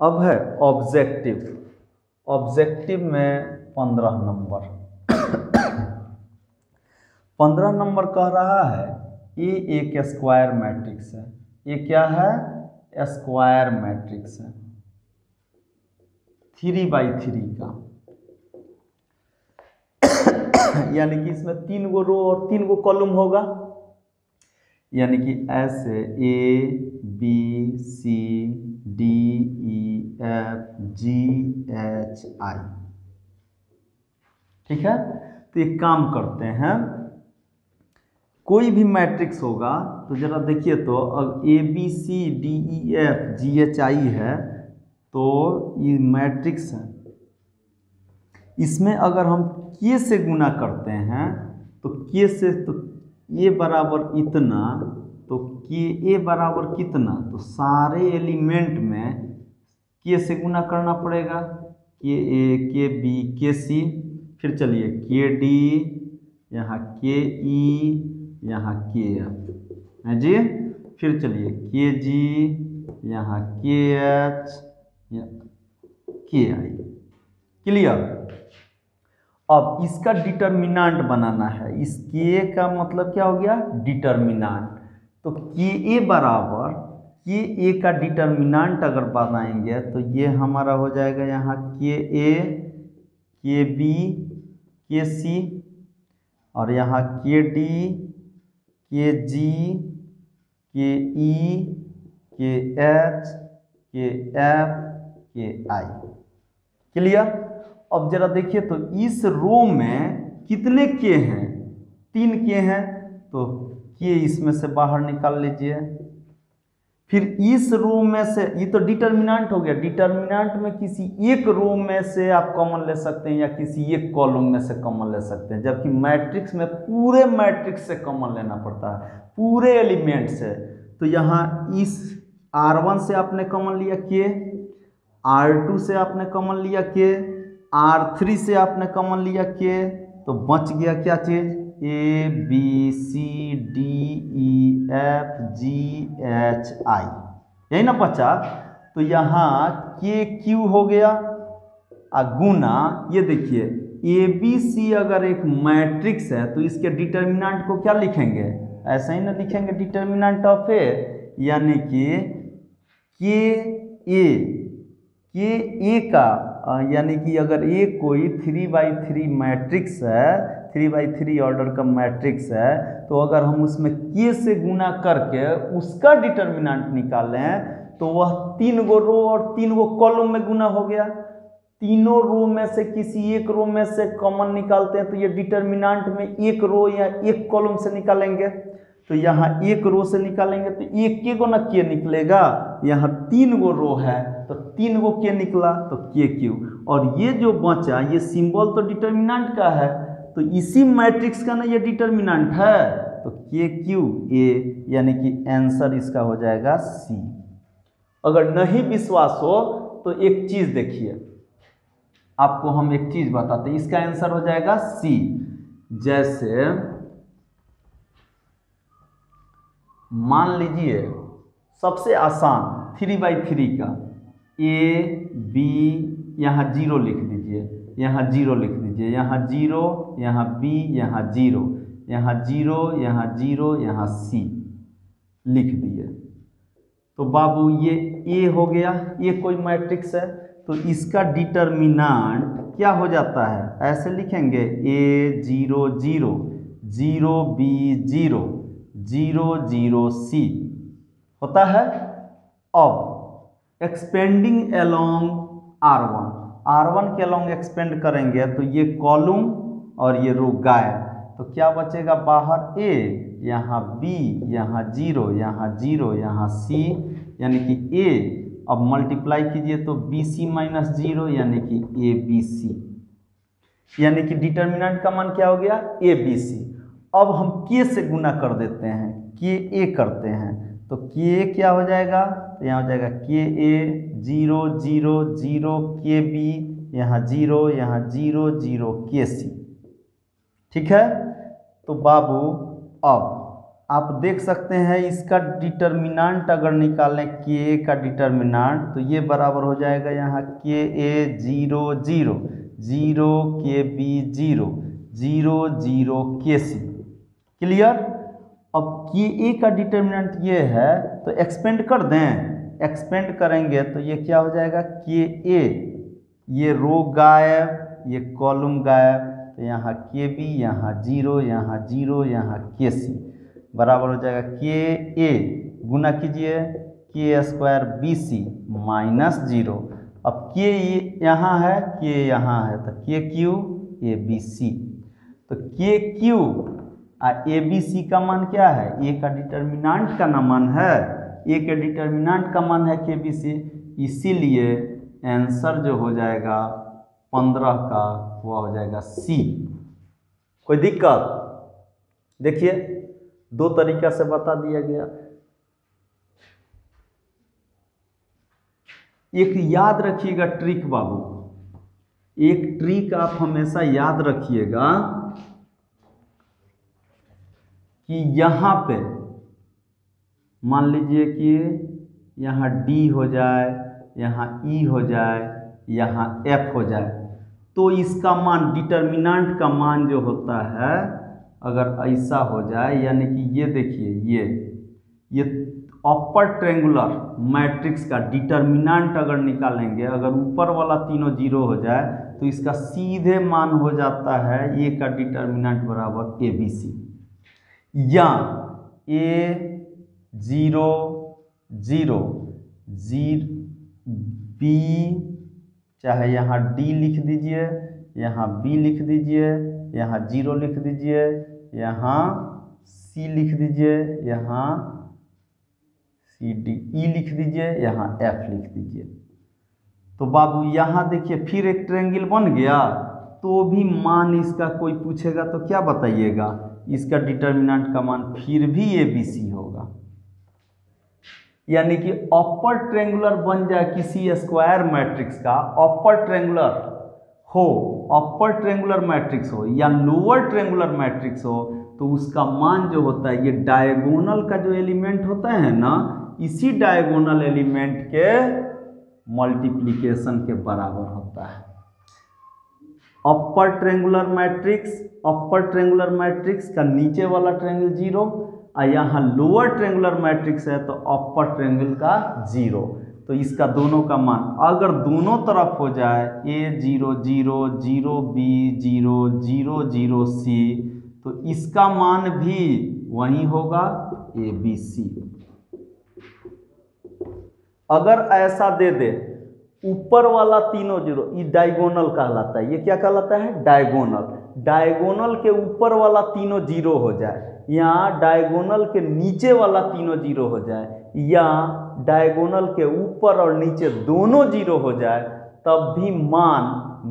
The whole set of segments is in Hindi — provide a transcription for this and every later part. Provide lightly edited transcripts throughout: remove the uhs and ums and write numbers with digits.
अब है ऑब्जेक्टिव। ऑब्जेक्टिव में 15 नंबर 15 नंबर कह रहा है ये एक स्क्वायर मैट्रिक्स है। ये क्या है? स्क्वायर मैट्रिक्स है 3x3 का। यानी कि इसमें 3 गो रो और 3 गो कॉलम होगा। यानी कि ऐसे ABCDEFGHI। ठीक है, तो एक काम करते हैं, कोई भी मैट्रिक्स होगा तो जरा देखिए तो अब ABCDEFGHI है तो ये मैट्रिक्स है। इसमें अगर हम के से गुना करते हैं तो के से तो ए बराबर इतना, तो के ए बराबर कितना, तो सारे एलिमेंट में के से गुना करना पड़ेगा। के ए, के बी, के सी, फिर चलिए के डी, यहाँ के ई, यहाँ के एफ है जी। फिर चलिए के जी, यहाँ के एच, के आई। क्लियर? अब इसका डिटर्मिनेंट बनाना है। इस के का मतलब क्या हो गया? डिटर्मिनेंट। तो के ए बराबर के ए का डिटर्मिनेंट अगर बनाएंगे तो ये हमारा हो जाएगा यहाँ के ए, के बी, के सी, और यहाँ के डी, के जी, के ई, के एच, के एफ, के आई। क्लियर? अब जरा देखिए तो इस रो में कितने के हैं? 3 के हैं, तो के इसमें से बाहर निकाल लीजिए। फिर इस रो में से, ये तो डिटर्मिनेंट हो गया, डिटर्मिनेंट में किसी एक रो में से आप कॉमन ले सकते हैं या किसी एक कॉलम में से कॉमन ले सकते हैं, जबकि मैट्रिक्स में पूरे मैट्रिक्स से कॉमन लेना पड़ता है, पूरे एलिमेंट से। तो यहाँ इस R1 से आपने कॉमन लिया के, R2 से आपने कॉमन लिया के, R3 से आपने कॉमन लिया के, तो बच गया क्या चीज? ABCDEFGHI, यही ना बचा। तो यहाँ के क्यू हो गया गुना, ये देखिए ABC अगर एक मैट्रिक्स है तो इसके डिटर्मिनेंट को क्या लिखेंगे? ऐसा ही ना लिखेंगे, डिटर्मिनेंट ऑफ ए, यानी कि के ए का, यानी कि अगर ए कोई 3x3 मैट्रिक्स है, 3x3 ऑर्डर का मैट्रिक्स है, तो अगर हम उसमें के से गुना करके उसका डिटर्मिनेंट निकालें तो वह 3 गो रो और 3 गो कॉलम में गुना हो गया। तीनों रो में से किसी एक रो में से कॉमन निकालते हैं तो ये डिटर्मिनेंट में एक रो या एक कॉलम से निकालेंगे। तो यहाँ एक रो से निकालेंगे तो एक के गो ना के निकलेगा, यहाँ 3 गो रो है तो 3 गो के निकला, तो के क्यू। और ये जो बचा ये सिंबल तो डिटर्मिनेंट का है, तो इसी मैट्रिक्स का ना ये डिटर्मिनेंट है, तो के क्यू ए, यानी कि आंसर इसका हो जाएगा सी। अगर नहीं विश्वास हो तो एक चीज देखिए, आपको हम एक चीज बताते हैं, इसका आंसर हो जाएगा सी। जैसे मान लीजिए सबसे आसान 3x3 का A B, यहाँ 0 लिख दीजिए, यहाँ 0 लिख दीजिए, यहाँ 0, यहाँ B, यहाँ 0, यहाँ 0, यहाँ 0, यहाँ C लिख दिए। तो बाबू ये A हो गया, ये कोई मैट्रिक्स है, तो इसका डिटर्मिनेंट क्या हो जाता है? ऐसे लिखेंगे A 0 0 0 B 0 0 0 C होता है। अब एक्सपेंडिंग अलोंग R1 के अलोंग एक्सपेंड करेंगे तो ये कॉलम और ये रो गायब, तो क्या बचेगा बाहर? A, यहाँ B, यहाँ 0, यहाँ 0, यहाँ C, यानी कि A। अब मल्टीप्लाई कीजिए तो BC माइनस 0 यानी कि ABC, यानी कि डिटर्मिनेंट का मान क्या हो गया? ABC। अब हम के से गुना कर देते हैं, के ए करते हैं, तो के क्या हो जाएगा? तो यहाँ हो जाएगा के ए 0 0 0 के बी, यहाँ 0, यहाँ 0 0 के सी। ठीक है, तो बाबू अब आप देख सकते हैं इसका डिटर्मिनेंट अगर निकालें के का डिटर्मिनेंट तो ये बराबर हो जाएगा यहाँ के ए 0 0 0 के बी 0 0 0 के सी। क्लियर। अब के ए का डिटर्मिनेंट ये है तो एक्सपेंड कर दें, एक्सपेंड करेंगे तो ये क्या हो जाएगा के ए, ये रो गायब, ये कॉलम गायब, तो यहाँ के बी, यहाँ 0, यहाँ 0, यहाँ के सी बराबर हो जाएगा के ए गुना कीजिए के स्क्वायर बी सी माइनस 0। अब के यहाँ है, के यहाँ है, तो के क्यू ए बी सी, तो के क्यू ए बी सी का मान क्या है, ए का डिटर्मिनेंट का ना मान है, ए के डिटर्मिनेंट का मान है के बी सी, इसीलिए आंसर जो हो जाएगा 15 का वह हो जाएगा सी। कोई दिक्कत? देखिए दो तरीका से बता दिया गया। एक याद रखिएगा ट्रिक बाबू, एक ट्रिक आप हमेशा याद रखिएगा कि यहाँ पे मान लीजिए कि यहाँ डी हो जाए, यहाँ ई हो जाए, यहाँ एफ हो जाए, तो इसका मान डिटर्मिनेंट का मान जो होता है अगर ऐसा हो जाए, यानी कि ये देखिए ये अपर ट्रेंगुलर मैट्रिक्स का डिटर्मिनेंट अगर निकालेंगे, अगर ऊपर वाला तीनों 0 हो जाए तो इसका सीधे मान हो जाता है ए का डिटर्मिनेंट बराबर ए बी सी, या ए 0 0 बी, चाहे यहाँ डी लिख दीजिए, यहाँ बी लिख दीजिए, यहाँ 0 लिख दीजिए, यहाँ सी लिख दीजिए, यहाँ सी डी ई लिख दीजिए, यहाँ एफ लिख दीजिए। तो बाबू यहाँ देखिए फिर एक ट्रायंगल बन गया, तो भी मान इसका कोई पूछेगा तो क्या बताइएगा, इसका डिटर्मिनेंट का मान फिर भी ए बी सी होगा। यानी कि अपर ट्रायंगुलर बन जाए किसी स्क्वायर मैट्रिक्स का, अपर ट्रायंगुलर हो, अपर ट्रायंगुलर मैट्रिक्स हो या लोअर ट्रायंगुलर मैट्रिक्स हो, तो उसका मान जो होता है ये डायगोनल का जो एलिमेंट होता है ना, इसी डायगोनल एलिमेंट के मल्टीप्लिकेशन के बराबर होता है। Upper triangular matrix, upper triangular matrix का नीचे वाला ट्रायंगल 0 और यहाँ लोअर ट्रायंगुलर मैट्रिक्स है तो अपर ट्रायंगल का 0, तो इसका दोनों का मान अगर दोनों तरफ हो जाए a 0 0 0 b 0 0 0 c, तो इसका मान भी वही होगा ए बी सी। अगर ऐसा दे दे ऊपर वाला तीनों 0, ये डायगोनल कहलाता है, ये क्या कहलाता है, डायगोनल। डायगोनल के ऊपर वाला तीनों 0 हो जाए, या डायगोनल के नीचे वाला तीनों 0 हो जाए, या डायगोनल के ऊपर और नीचे दोनों 0 हो जाए, तब भी मान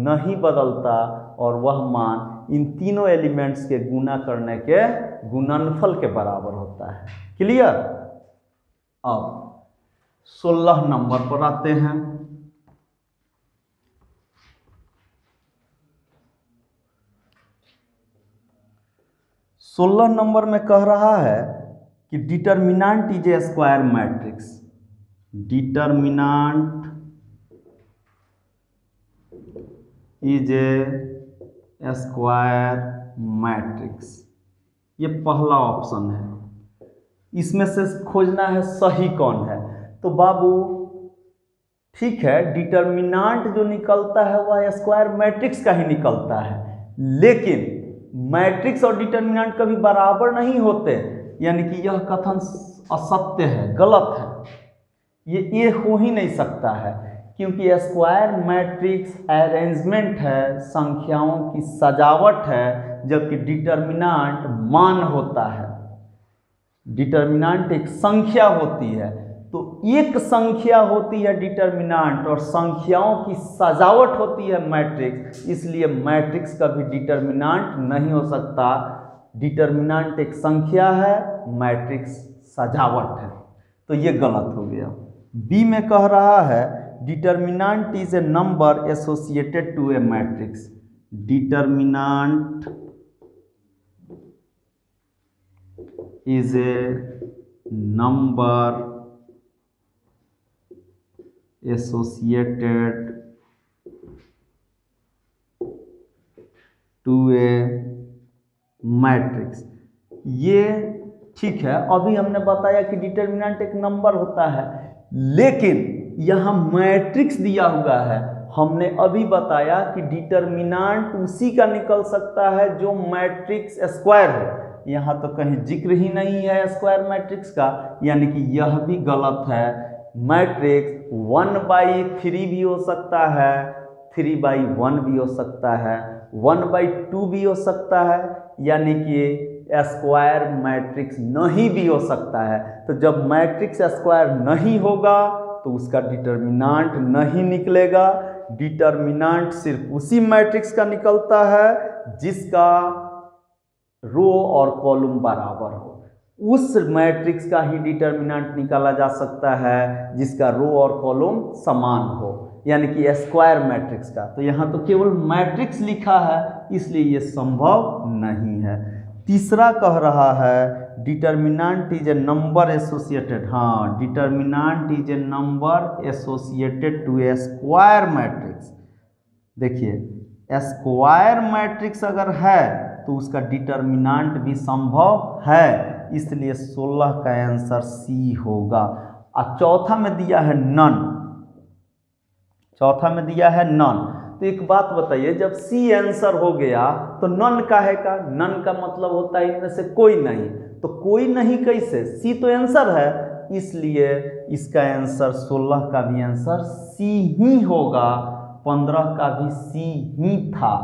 नहीं बदलता और वह मान इन तीनों एलिमेंट्स के गुना करने के गुणनफल के बराबर होता है। क्लियर। अब 16 नंबर पर आते हैं। सोलह नंबर में कह रहा है कि determinant is A square matrix, determinant is A square matrix, ये पहला ऑप्शन है। इसमें से खोजना है सही कौन है, तो बाबू ठीक है डिटर्मिनेंट जो निकलता है वह स्क्वायर मैट्रिक्स का ही निकलता है, लेकिन मैट्रिक्स और डिटर्मिनेंट कभी बराबर नहीं होते, यानी कि यह कथन असत्य है, गलत है, ये हो ही नहीं सकता है, क्योंकि स्क्वायर मैट्रिक्स अरेंजमेंट है, संख्याओं की सजावट है, जबकि डिटर्मिनेंट मान होता है। डिटर्मिनेंट एक संख्या होती है, तो एक संख्या होती है डिटर्मिनेंट और संख्याओं की सजावट होती है मैट्रिक्स, इसलिए मैट्रिक्स का भी डिटर्मिनेंट नहीं हो सकता। डिटर्मिनेंट एक संख्या है, मैट्रिक्स सजावट है, तो ये गलत हो गया। बी में कह रहा है determinant is a number associated to a matrix, determinant is a number associated to a matrix. ये ठीक है, अभी हमने बताया कि डिटर्मिनेंट एक नंबर होता है, लेकिन यहाँ मैट्रिक्स दिया हुआ है। हमने अभी बताया कि डिटर्मिनेंट उसी का निकल सकता है जो मैट्रिक्स स्क्वायर हो। यहाँ तो कहीं जिक्र ही नहीं है स्क्वायर मैट्रिक्स का, यानी कि यह भी गलत है। मैट्रिक्स 1/3 भी हो सकता है, 3/1 भी हो सकता है, 1/2 भी हो सकता है, यानी कि स्क्वायर मैट्रिक्स नहीं भी हो सकता है। तो जब मैट्रिक्स स्क्वायर नहीं होगा तो उसका डिटर्मिनेंट नहीं निकलेगा। डिटर्मिनेंट सिर्फ उसी मैट्रिक्स का निकलता है जिसका रो और कॉलम बराबर हो। उस मैट्रिक्स का ही डिटर्मिनेंट निकाला जा सकता है जिसका रो और कॉलम समान हो, यानी कि स्क्वायर मैट्रिक्स का। तो यहाँ तो केवल मैट्रिक्स लिखा है, इसलिए ये संभव नहीं है। तीसरा कह रहा है determinant is a number associated, हाँ, determinant is a number associated to a square matrix. देखिए स्क्वायर मैट्रिक्स अगर है तो उसका डिटर्मिनेंट भी संभव है, इसलिए 16 का आंसर सी होगा। और चौथा में दिया है नन, चौथा में दिया है नन। तो एक बात बताइए, जब सी आंसर हो गया तो नन काहे का? नन का मतलब होता है इनमें से कोई नहीं। तो कोई नहीं कैसे? सी तो आंसर है, इसलिए इसका आंसर 16 का भी आंसर सी ही होगा। 15 का भी सी ही था।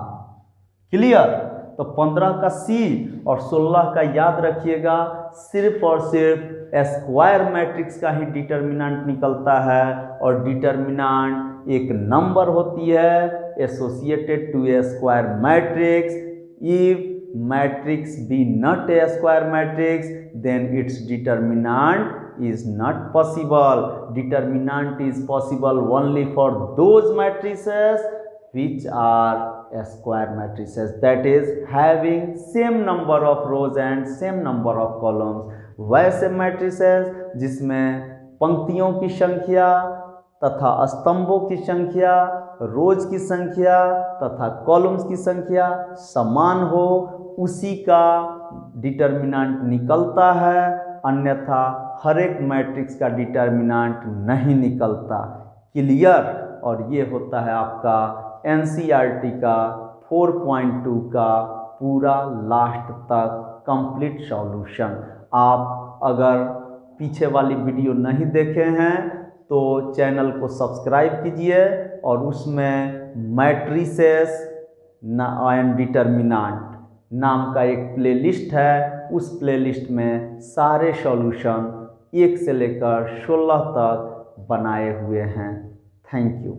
क्लियर? तो 15 का सी और 16 का याद रखिएगा, सिर्फ और सिर्फ स्क्वायर मैट्रिक्स का ही डिटर्मिनेंट निकलता है। और डिटर्मिनेंट एक नंबर होती है associated to a square matrix. If matrix be not a square matrix then its determinant is not possible. Determinant is possible only for those matrices which are square matrices, that is having same number of rows and same number of columns. वैसे matrices जिसमें पंक्तियों की संख्या तथा स्तंभों की संख्या, रोज की संख्या तथा कॉलम्स की संख्या समान हो, उसी का डिटर्मिनेंट निकलता है। अन्यथा हर एक मैट्रिक्स का डिटर्मिनेंट नहीं निकलता। क्लियर? और ये होता है आपका एनसीईआरटी का 4.2 का पूरा लास्ट तक कंप्लीट सॉल्यूशन। आप अगर पीछे वाली वीडियो नहीं देखे हैं तो चैनल को सब्सक्राइब कीजिए और उसमें मैट्रिसेस एंड डिटर्मिनेंट नाम का एक प्लेलिस्ट है। उस प्लेलिस्ट में सारे सॉल्यूशन 1 से लेकर 16 तक बनाए हुए हैं। Thank you.